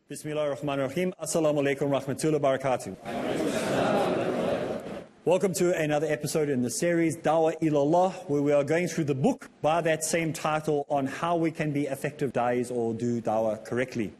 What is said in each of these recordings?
Bismillah ar-Rahman ar-Rahim. Assalamu alaikum rahmatullahi wa barakatuh. Welcome to another episode in the series, Dawah Ilallah, where we are going through the book by that same title on how we can be effective da'is or do dawah correctly.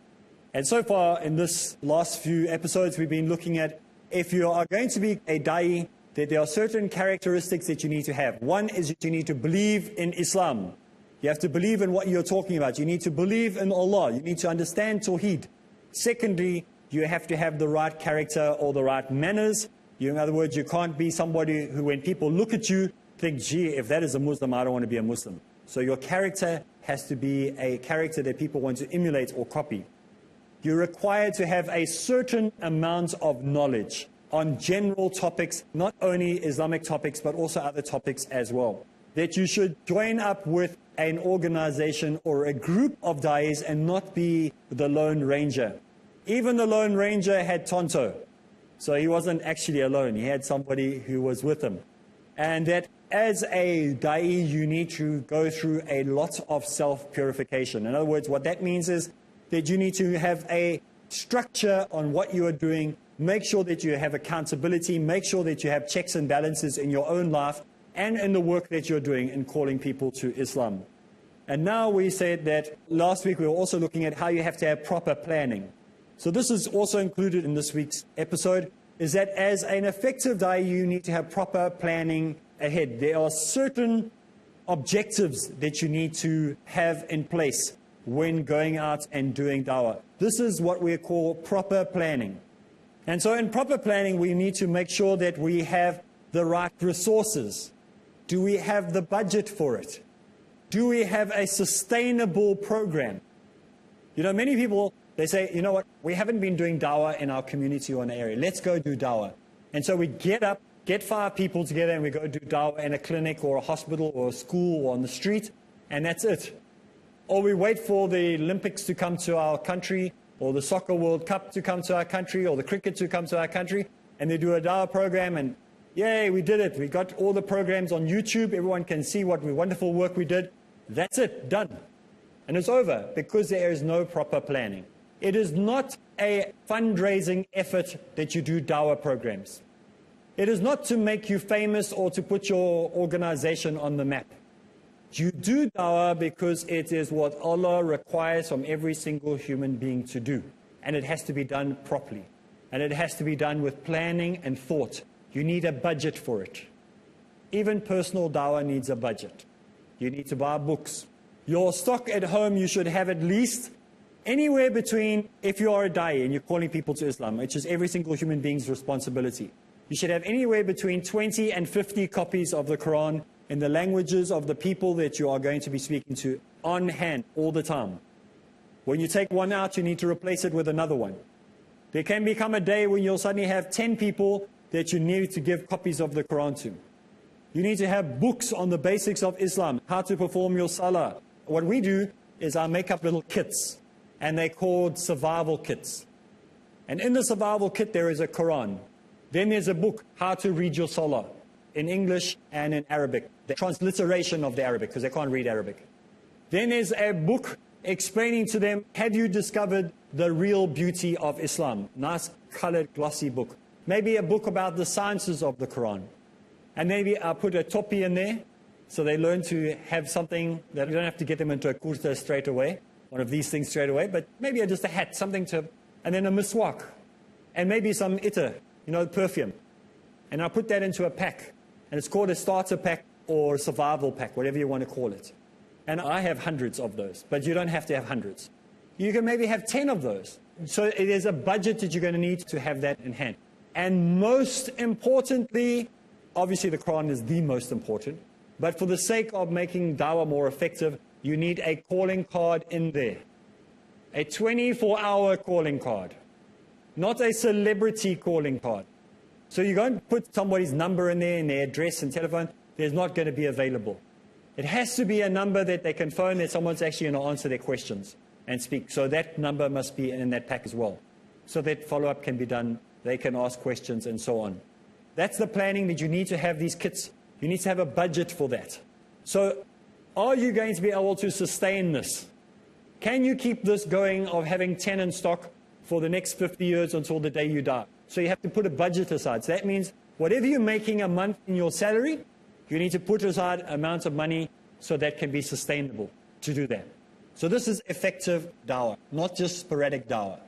And so far in this last few episodes, we've been looking at if you are going to be a da'i, that there are certain characteristics that you need to have. One is that you need to believe in Islam. You have to believe in what you're talking about. You need to believe in Allah. You need to understand Tawheed. Secondly, you have to have the right character or the right manners. In other words, you can't be somebody who, when people look at you, think, gee, if that is a Muslim, I don't want to be a Muslim. So your character has to be a character that people want to emulate or copy. You're required to have a certain amount of knowledge on general topics, not only Islamic topics, but also other topics as well. That you should join up with an organization or a group of da'is and not be the Lone Ranger. Even the Lone Ranger had Tonto. So he wasn't actually alone. He had somebody who was with him. And that as a da'i, you need to go through a lot of self-purification. In other words, what that means is that you need to have a structure on what you are doing. Make sure that you have accountability. Make sure that you have checks and balances in your own life and in the work that you're doing in calling people to Islam. And now we said that last week we were also looking at how you have to have proper planning. So this is also included in this week's episode, is that as an effective da'i, you need to have proper planning ahead. There are certain objectives that you need to have in place when going out and doing dawah. This is what we call proper planning. And so in proper planning, we need to make sure that we have the right resources. Do we have the budget for it? Do we have a sustainable program? You know, many people, they say, you know what, we haven't been doing dawah in our community or in the area. Let's go do dawah. And so we get up, get 5 people together, and we go do dawah in a clinic or a hospital or a school or on the street, and that's it. Or we wait for the Olympics to come to our country, or the Soccer World Cup to come to our country, or the cricket to come to our country, and they do a dawah program, and yay, we did it. We got all the programs on YouTube. Everyone can see what wonderful work we did. That's it, done. And it's over because there is no proper planning. It is not a fundraising effort that you do dawah programs. It is not to make you famous or to put your organization on the map. You do dawah because it is what Allah requires from every single human being to do. And it has to be done properly. And it has to be done with planning and thought. You need a budget for it. Even personal dawah needs a budget. You need to buy books. Your stock at home, you should have at least anywhere between, if you are a da'i and you're calling people to Islam, which is every single human being's responsibility, you should have anywhere between 20 and 50 copies of the Quran in the languages of the people that you are going to be speaking to on hand all the time. When you take one out, you need to replace it with another one. There can become a day when you'll suddenly have 10 people that you need to give copies of the Quran to. You need to have books on the basics of Islam, how to perform your salah. What we do is I make up little kits, and they're called survival kits. And in the survival kit, there is a Quran. Then there's a book, how to read your salah, in English and in Arabic, the transliteration of the Arabic, because they can't read Arabic. Then there's a book explaining to them, have you discovered the real beauty of Islam? Nice colored, glossy book. Maybe a book about the sciences of the Quran. And maybe I'll put a topi in there, so they learn to have something that you don't have to get them into a kurta straight away, one of these things straight away, but maybe just a hat, something to, and then a miswak, and maybe some itar, you know, perfume. And I'll put that into a pack, and it's called a starter pack or survival pack, whatever you want to call it. And I have hundreds of those, but you don't have to have hundreds. You can maybe have 10 of those. So there's a budget that you're going to need to have that in hand. And most importantly, obviously the Quran is the most important, but for the sake of making dawah more effective, you need a calling card in there. A 24-hour calling card, not a celebrity calling card. So you're going to put somebody's number in there and their address and telephone, there's not going to be available. It has to be a number that they can phone, that someone's actually going to answer their questions and speak. So that number must be in that pack as well, so that follow-up can be done, they can ask questions and so on. That's the planning that you need to have these kits. You need to have a budget for that. So are you going to be able to sustain this? Can you keep this going of having 10 in stock for the next 50 years until the day you die. So you have to put a budget aside. So that means whatever you're making a month in your salary, you need to put aside amounts of money so that can be sustainable to do that. So this is effective dawah, not just sporadic dawah.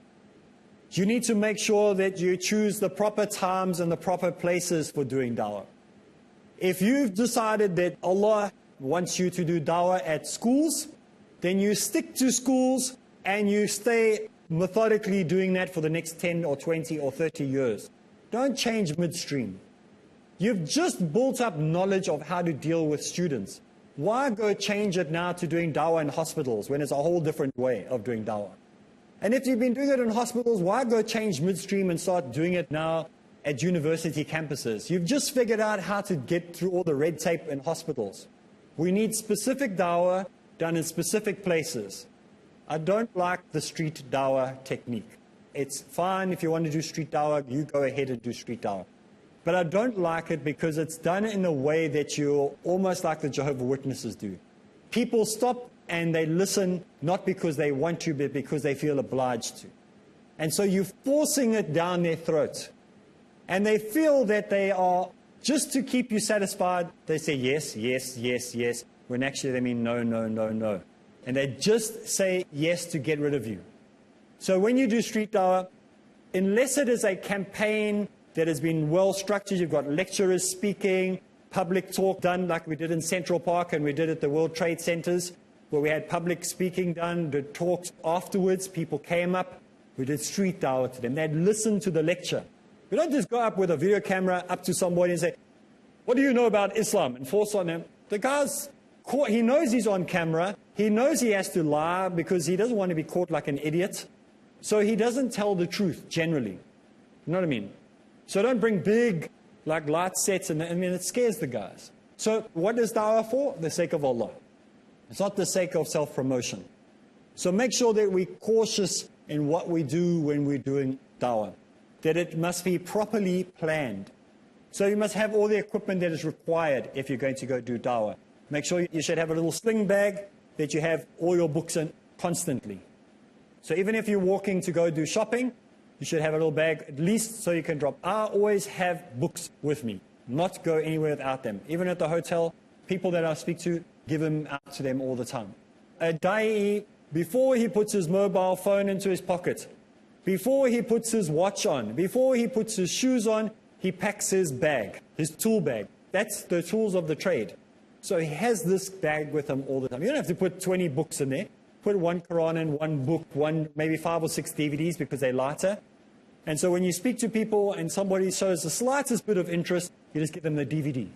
You need to make sure that you choose the proper times and the proper places for doing dawah. If you've decided that Allah wants you to do dawah at schools, then you stick to schools and you stay methodically doing that for the next 10 or 20 or 30 years. Don't change midstream. You've just built up knowledge of how to deal with students. Why go change it now to doing dawah in hospitals when it's a whole different way of doing dawah? And if you've been doing it in hospitals, why go change midstream and start doing it now at university campuses? You've just figured out how to get through all the red tape in hospitals. We need specific dawah done in specific places. I don't like the street dawah technique. It's fine if you want to do street dawah, you go ahead and do street dawah. But I don't like it because it's done in a way that you're almost like the Jehovah's Witnesses do. People stop and they listen not because they want to, but because they feel obliged to. And so you're forcing it down their throat. And they feel that they are, just to keep you satisfied, they say yes, yes, yes, yes, when actually they mean no, no, no, no. And they just say yes to get rid of you. So when you do street dawah, unless it is a campaign that has been well structured, you've got lecturers speaking, public talk done like we did in Central Park and we did at the World Trade Centers, where we had public speaking done, did talks afterwards, people came up, we did street dawah to them. They'd listen to the lecture. We don't just go up with a video camera up to somebody and say, what do you know about Islam? And force on them. The guy's caught, he knows he's on camera, he knows he has to lie because he doesn't want to be caught like an idiot. So he doesn't tell the truth, generally. You know what I mean? So don't bring big like light sets, and I mean, it scares the guys. So what is dawah for? The sake of Allah. It's not the sake of self-promotion. So make sure that we're cautious in what we do when we're doing dawah, that it must be properly planned. So you must have all the equipment that is required if you're going to go do dawah. Make sure you should have a little sling bag that you have all your books in constantly. So even if you're walking to go do shopping, you should have a little bag at least so you can drop. I always have books with me, not go anywhere without them. Even at the hotel, people that I speak to, give them out to them all the time. A da'i, before he puts his mobile phone into his pocket, before he puts his watch on, before he puts his shoes on, he packs his bag, his tool bag. That's the tools of the trade. So he has this bag with him all the time. You don't have to put 20 books in there. Put one Quran in, one book, maybe 5 or 6 DVDs because they're lighter. And so when you speak to people and somebody shows the slightest bit of interest, you just give them the DVD.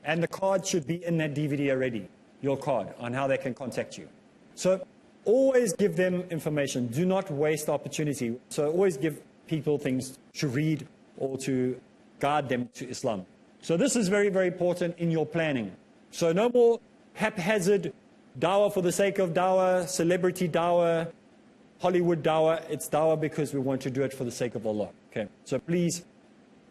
And the card should be in that DVD already, your card, on how they can contact you. So always give them information. Do not waste opportunity. So always give people things to read or to guide them to Islam. So this is very, very important in your planning. So no more haphazard dawah for the sake of dawah, celebrity dawah, Hollywood dawah. It's dawah because we want to do it for the sake of Allah. Okay. So please,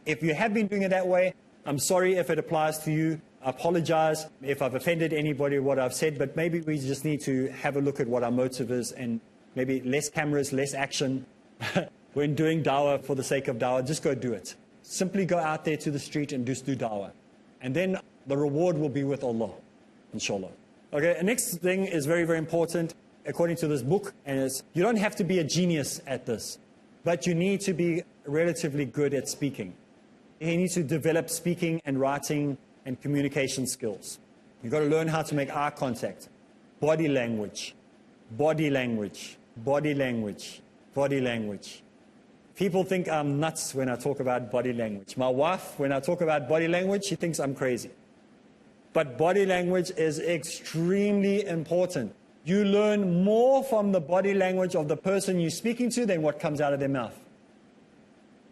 if you have been doing it that way, I'm sorry if it applies to you. I apologize if I've offended anybody with what I've said, but maybe we just need to have a look at what our motive is and maybe less cameras, less action. When doing dawah for the sake of dawah, just go do it. Simply go out there to the street and just do dawah. And then the reward will be with Allah, inshallah. Okay, the next thing is very, very important according to this book, and it's you don't have to be a genius at this, but you need to be relatively good at speaking. You need to develop speaking and writing and communication skills. You've got to learn how to make eye contact, body language, body language, body language, body language. People think I'm nuts when I talk about body language. My wife, when I talk about body language, she thinks I'm crazy. But body language is extremely important. You learn more from the body language of the person you're speaking to than what comes out of their mouth.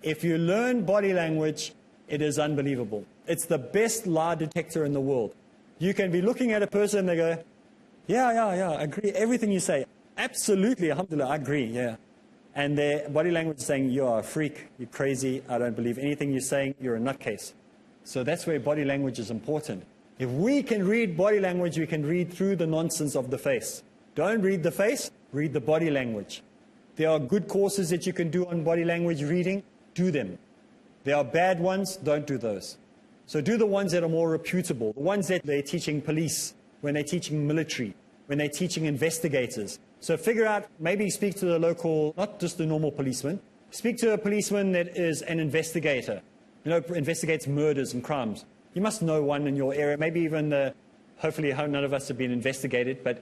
If you learn body language, it is unbelievable. It's the best lie detector in the world. You can be looking at a person and they go, yeah, I agree. Everything you say, absolutely, alhamdulillah, I agree, yeah. And their body language is saying, you're a freak, you're crazy, I don't believe anything you're saying, you're a nutcase. So that's where body language is important. If we can read body language, we can read through the nonsense of the face. Don't read the face, read the body language. There are good courses that you can do on body language reading. Do them. There are bad ones. Don't do those. So do the ones that are more reputable, the ones that they're teaching police, when they're teaching military, when they're teaching investigators. So figure out, maybe speak to the local, not just the normal policeman, speak to a policeman that is an investigator, investigates murders and crimes. You must know one in your area, maybe even hopefully none of us have been investigated, but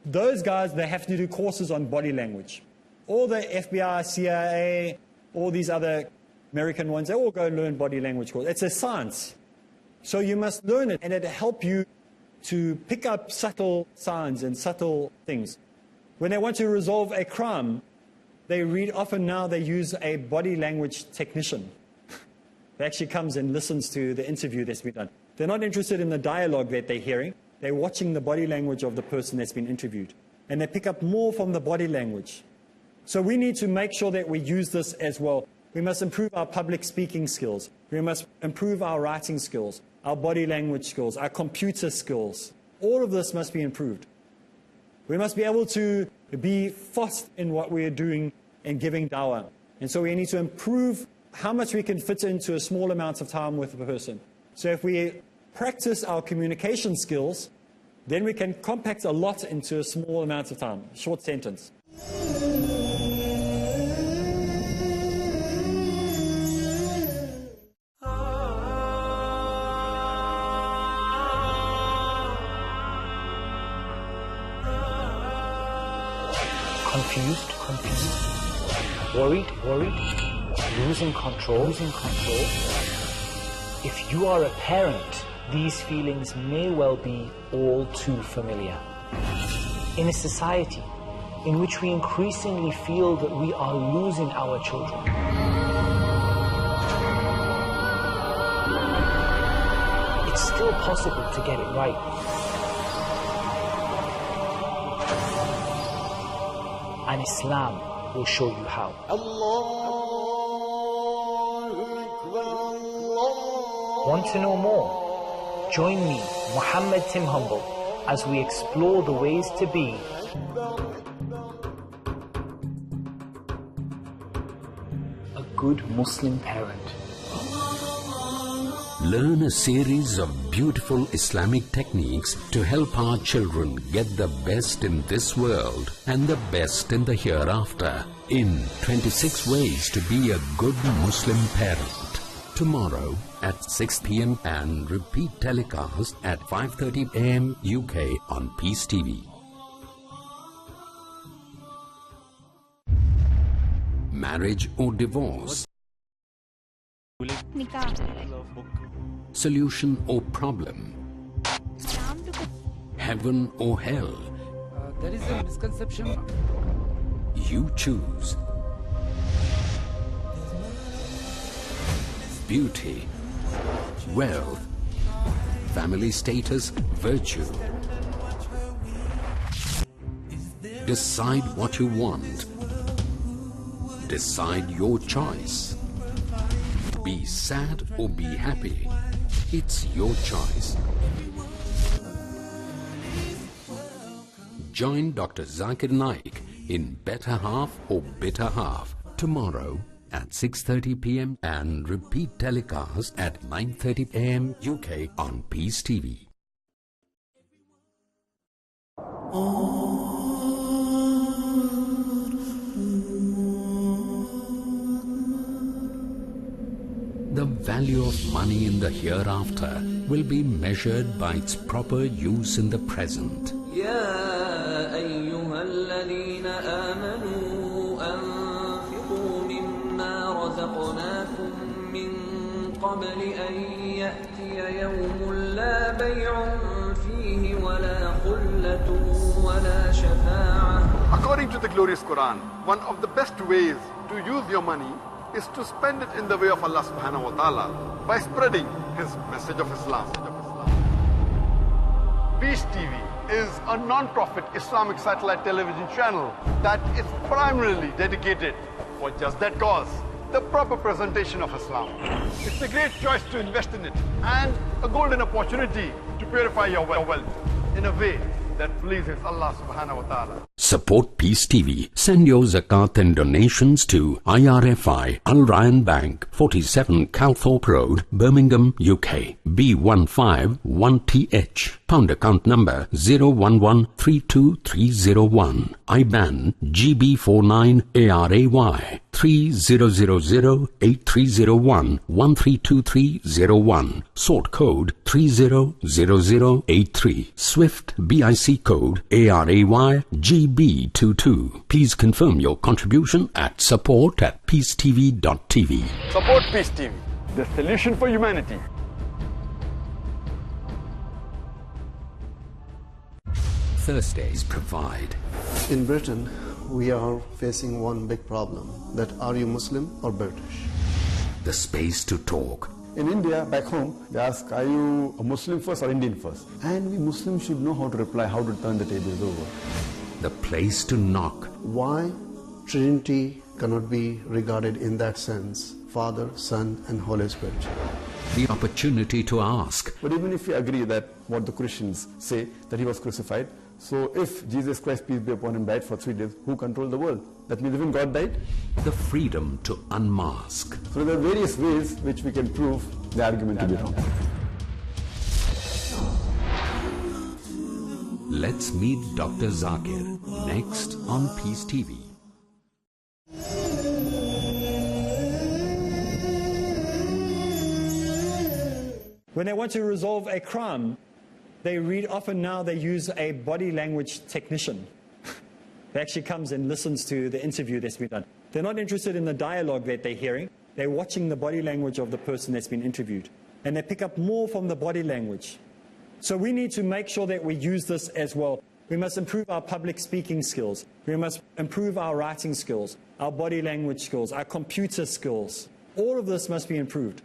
those guys, they have to do courses on body language. All the FBI, CIA, all these other American ones, they all go learn body language course. It's a science. So you must learn it, and it'll help you to pick up subtle signs and subtle things. When they want to resolve a crime, often now they use a body language technician. That actually comes and listens to the interview that's been done. They're not interested in the dialogue that they're hearing. They're watching the body language of the person that's been interviewed. And they pick up more from the body language. So we need to make sure that we use this as well. We must improve our public speaking skills. We must improve our writing skills, our body language skills, our computer skills. All of this must be improved. We must be able to be fast in what we are doing and giving dawah. And so we need to improve how much we can fit into a small amount of time with a person. So if we practice our communication skills, then we can compact a lot into a small amount of time, short sentence. Confused, worried, losing control. If you are a parent, these feelings may well be all too familiar. In a society in which we increasingly feel that we are losing our children, it's still possible to get it right. And Islam will show you how. Want to know more? Join me, Muhammad Tim Humble, as we explore the ways to be a good Muslim parent. Learn a series of beautiful Islamic techniques to help our children get the best in this world and the best in the hereafter in 26 Ways to be a Good Muslim Parent. Tomorrow at 6 p.m. and repeat telecast at 5:30 a.m. UK on Peace TV. Marriage or divorce? Solution or problem? Heaven or hell? There is a misconception. You choose. Beauty, wealth, family status, virtue. Decide what you want. Decide your choice. Be sad or be happy. It's your choice. Join Dr. Zakir Naik in Better Half or Bitter Half tomorrow at 6:30 p.m. and repeat telecast at 9:30 a.m. UK on Peace TV. The value of money in the hereafter will be measured by its proper use in the present. يا أيها الذين آمنوا أنفقوا مما رزقناكم من قبل أن يأتي يوم لا بيع فيه ولا خلة ولا شفاعة. According to the glorious Quran, one of the best ways to use your money is to spend it in the way of Allah subhanahu wa ta'ala by spreading His message of Islam. Peace TV is a non-profit Islamic satellite television channel that is primarily dedicated for just that cause, the proper presentation of Islam. It's a great choice to invest in it and a golden opportunity to purify your wealth in a way that pleases Allah subhanahu wa ta'ala. Support Peace TV. Send your zakat and donations to IRFI Al Ryan Bank, 47 Calthorpe Road, Birmingham, UK, B151TH. Pound account number 011-32301. IBAN GB49ARAY 30008301 132301. Sort code 300083. Swift BIC code ARAY GB22. Please confirm your contribution at support@peacetv.tv. Support Peace TV, the solution for humanity. Thursdays provide. In Britain, we are facing one big problem, that are you Muslim or British? The space to talk. In India, back home, they ask, are you a Muslim first or Indian first? And we Muslims should know how to reply, how to turn the tables over. The place to knock. Why Trinity cannot be regarded in that sense, Father, Son and Holy Spirit? The opportunity to ask. But even if we agree that what the Christians say, that he was crucified, so if Jesus Christ, peace be upon him, died for 3 days, who controlled the world? That means even God died? The freedom to unmask. So there are various ways which we can prove the argument to be wrong. Let's meet Dr. Zakir next on Peace TV. When they want to resolve a crime, they use a body language technician. That actually comes and listens to the interview that's been done. They're not interested in the dialogue that they're hearing. They're watching the body language of the person that's been interviewed. And they pick up more from the body language. So we need to make sure that we use this as well. We must improve our public speaking skills. We must improve our writing skills, our body language skills, our computer skills. All of this must be improved.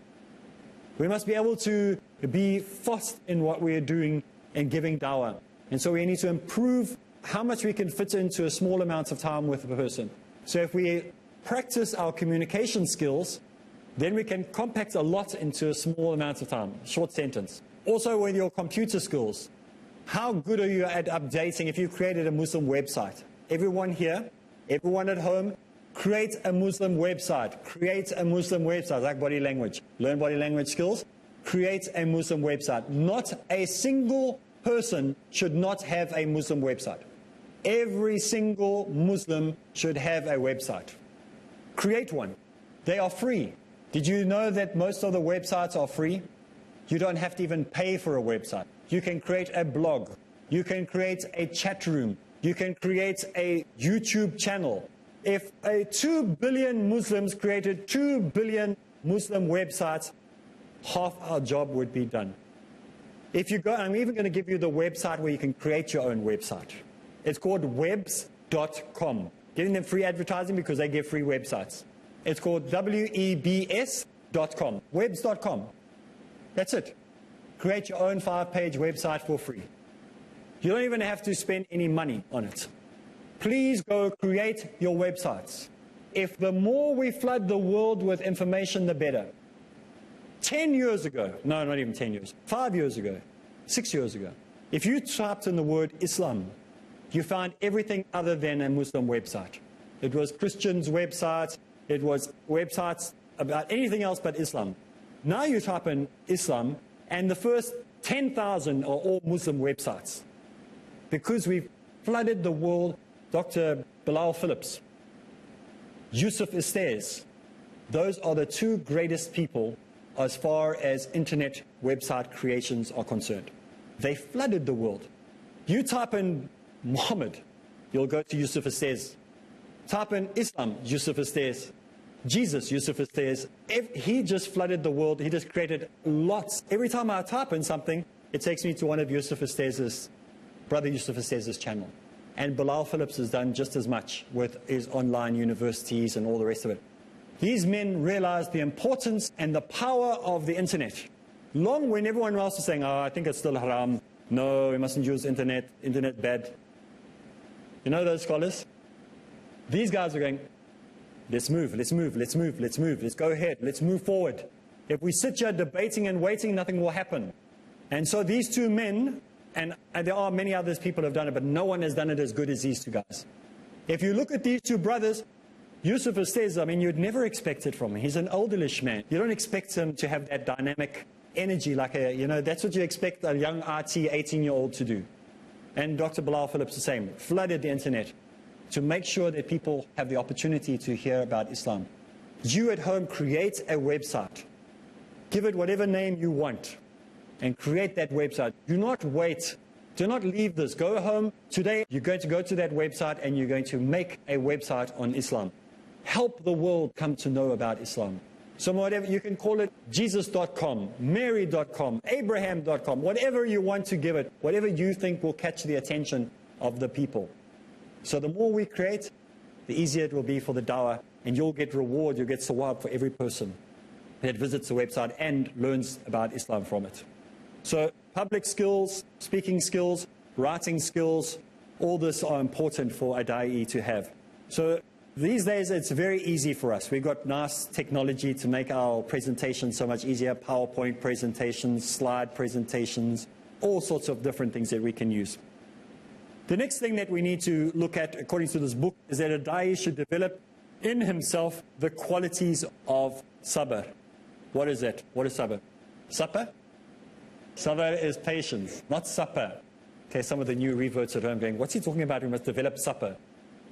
We must be able to be fast in what we are doing and giving dawah. And so we need to improve how much we can fit into a small amount of time with a person. So if we practice our communication skills, then we can compact a lot into a small amount of time, short sentence. Also with your computer skills, how good are you at updating if you created a Muslim website? Everyone here, everyone at home, create a Muslim website. Create a Muslim website, like body language. Learn body language skills. Create a Muslim website. Not a single person should not have a Muslim website. Every single Muslim should have a website. Create one. They are free. Did you know that most of the websites are free? You don't have to even pay for a website. You can create a blog. You can create a chat room. You can create a YouTube channel. If 2 billion Muslims created 2 billion Muslim websites, half our job would be done. If you go, I'm even going to give you the website where you can create your own website. It's called webs.com. Giving them free advertising because they give free websites. It's called webs.com. Webs.com. That's it. Create your own 5-page website for free. You don't even have to spend any money on it. Please go create your websites. If the more we flood the world with information, the better. 10 years ago, no, not even 10 years, 5 years ago, 6 years ago, if you typed in the word Islam, you found everything other than a Muslim website. It was Christians' websites, it was websites about anything else but Islam. Now you type in Islam, and the first 10,000 are all Muslim websites. Because we've flooded the world. Dr. Bilal Phillips, Yusuf Estes, those are the 2 greatest people as far as internet website creations are concerned. They flooded the world. You type in Muhammad, you'll go to Yusuf Estes. Type in Islam, Yusuf Estes. Jesus, Yusuf Estes. He just flooded the world. He just created lots. Every time I type in something, it takes me to one of Yusuf Estes' brother Yusuf Estes' channel. And Bilal Phillips has done just as much with his online universities and all the rest of it. These men realized the importance and the power of the internet. Long when everyone else was saying, oh, I think it's still haram. No, we mustn't use internet bad. You know those scholars? These guys are going, let's move, let's move, let's move, let's move, let's go ahead, let's move forward. If we sit here debating and waiting, nothing will happen. And so these 2 men, and there are many others people have done it, but no one has done it as good as these 2 guys. If you look at these two brothers, Yusuf says, I mean, you'd never expect it from him. He's an elderlish man. You don't expect him to have that dynamic energy like that's what you expect a young RT 18-year-old to do. And Dr. Bilal Phillips the same, flooded the internet to make sure that people have the opportunity to hear about Islam. You at home create a website. Give it whatever name you want and create that website. Do not wait. Do not leave this. Go home. Today you're going to go to that website and you're going to make a website on Islam. Help the world come to know about Islam. So whatever, you can call it Jesus.com, Mary.com, Abraham.com, whatever you want to give it, whatever you think will catch the attention of the people. So the more we create, the easier it will be for the dawah, and you'll get reward, you'll get sawab for every person that visits the website and learns about Islam from it. So public skills, speaking skills, writing skills, all this are important for a da'i to have. So these days it's very easy for us. We've got nice technology to make our presentations so much easier, PowerPoint presentations, slide presentations, all sorts of different things that we can use. The next thing that we need to look at, according to this book, is that a da'i should develop in himself the qualities of sabr. What is that? What is sabr? Supper? Sabr is patience, not supper. Okay, some of the new reverts at home going, what's he talking about? We must develop supper.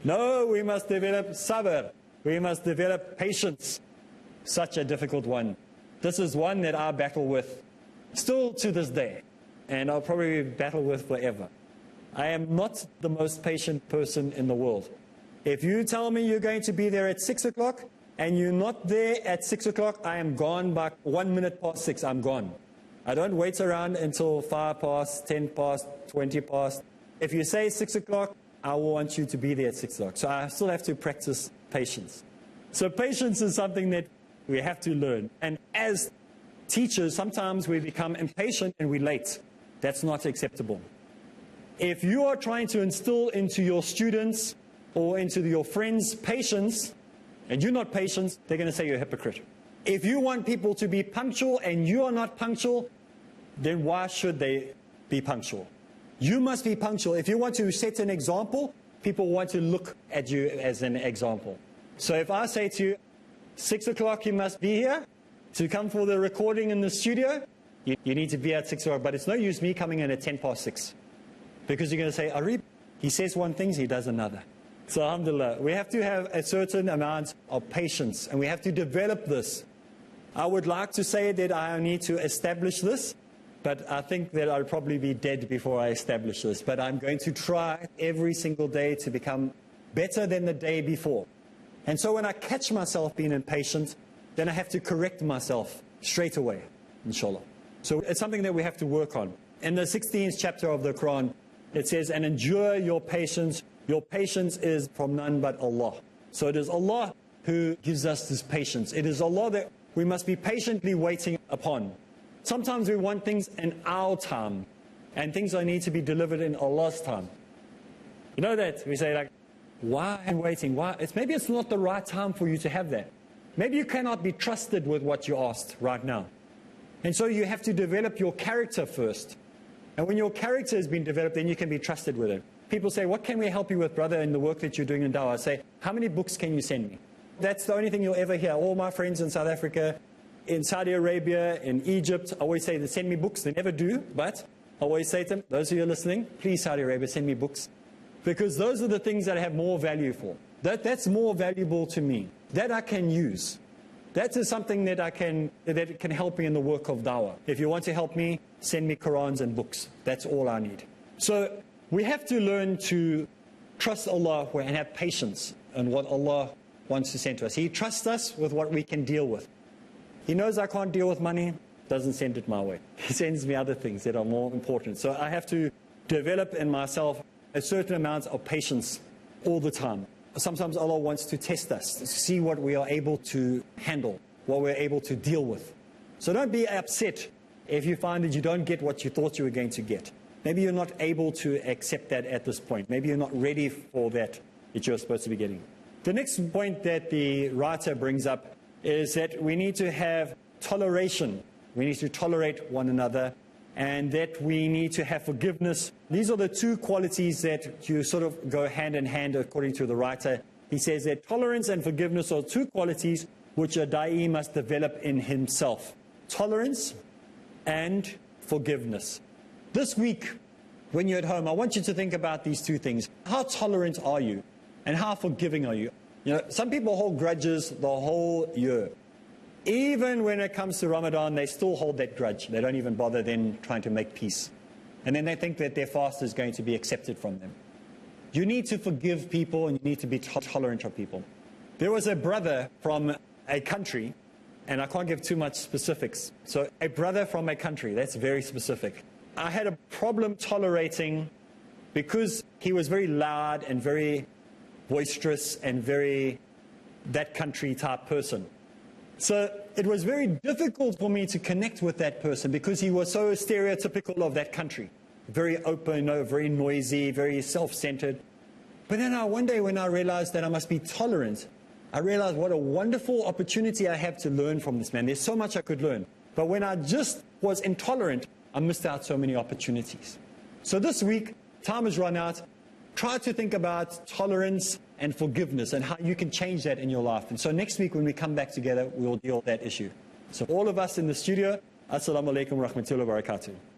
No, we must develop sabr. We must develop patience. Such a difficult one. This is one that I battle with still to this day, and I'll probably battle with forever. I am not the most patient person in the world. If you tell me you're going to be there at 6 o'clock and you're not there at 6 o'clock, I am gone by 1 minute past 6. I'm gone. I don't wait around until 5 past, 10 past, 20 past. If you say 6 o'clock, I want you to be there at 6 o'clock. So I still have to practice patience. So patience is something that we have to learn. And as teachers, sometimes we become impatient and we're late. That's not acceptable. If you are trying to instill into your students or into your friends patience, and you're not patient, they're going to say you're a hypocrite. If you want people to be punctual and you are not punctual, then why should they be punctual? You must be punctual. If you want to set an example, people want to look at you as an example. So if I say to you, 6 o'clock you must be here to come for the recording in the studio, you need to be at 6 o'clock, but it's no use me coming in at 10 past 6. Because you're going to say, Areeb, he says one thing, he does another. So alhamdulillah, we have to have a certain amount of patience, and we have to develop this. I would like to say that I need to establish this, but I think that I'll probably be dead before I establish this. But I'm going to try every single day to become better than the day before. And so when I catch myself being impatient, then I have to correct myself straight away, inshallah. So it's something that we have to work on. In the 16th chapter of the Quran, it says, and endure your patience. Your patience is from none but Allah. So it is Allah who gives us this patience. It is Allah that we must be patiently waiting upon. Sometimes we want things in our time, and things need to be delivered in Allah's time. You know that? We say like, why am I waiting? Why? Maybe it's not the right time for you to have that. Maybe you cannot be trusted with what you asked right now. And so you have to develop your character first. And when your character has been developed, then you can be trusted with it. People say, what can we help you with, brother, in the work that you're doing in Dawah? I say, how many books can you send me? That's the only thing you'll ever hear. All my friends in South Africa, in Saudi Arabia, in Egypt, I always say, they send me books. They never do, but I always say to them, those of you listening, please, Saudi Arabia, send me books. Because those are the things that I have more value for. That's more valuable to me. That I can use. That is something that can help me in the work of Dawah. If you want to help me, send me Qurans and books. That's all I need. So we have to learn to trust Allah and have patience in what Allah wants to send to us. He trusts us with what we can deal with. He knows I can't deal with money, doesn't send it my way. He sends me other things that are more important. So I have to develop in myself a certain amount of patience all the time. Sometimes Allah wants to test us, to see what we are able to handle, what we're able to deal with. So don't be upset if you find that you don't get what you thought you were going to get. Maybe you're not able to accept that at this point. Maybe you're not ready for that you're supposed to be getting. The next point that the writer brings up is that we need to have toleration. We need to tolerate one another and that we need to have forgiveness. These are the two qualities that you sort of go hand in hand according to the writer. He says that tolerance and forgiveness are two qualities which a da'i must develop in himself. Tolerance and forgiveness. This week, when you're at home, I want you to think about these two things. How tolerant are you? And how forgiving are you? You know, some people hold grudges the whole year. Even when it comes to Ramadan, they still hold that grudge. They don't even bother then trying to make peace. And then they think that their fast is going to be accepted from them. You need to forgive people and you need to be tolerant of people. There was a brother from a country, and I can't give too much specifics. So a brother from a country, that's very specific. I had a problem tolerating because he was very loud and very boisterous and very that country type person. So it was very difficult for me to connect with that person because he was so stereotypical of that country. Very open, very noisy, very self-centered. But then one day when I realized that I must be tolerant, I realized what a wonderful opportunity I have to learn from this man. There's so much I could learn. But when I just was intolerant, I missed out so many opportunities. So this week, time has run out. Try to think about tolerance and forgiveness and how you can change that in your life. And so next week when we come back together, we'll deal with that issue. So all of us in the studio, Assalamu alaikum wa rahmatullahi wa barakatuh.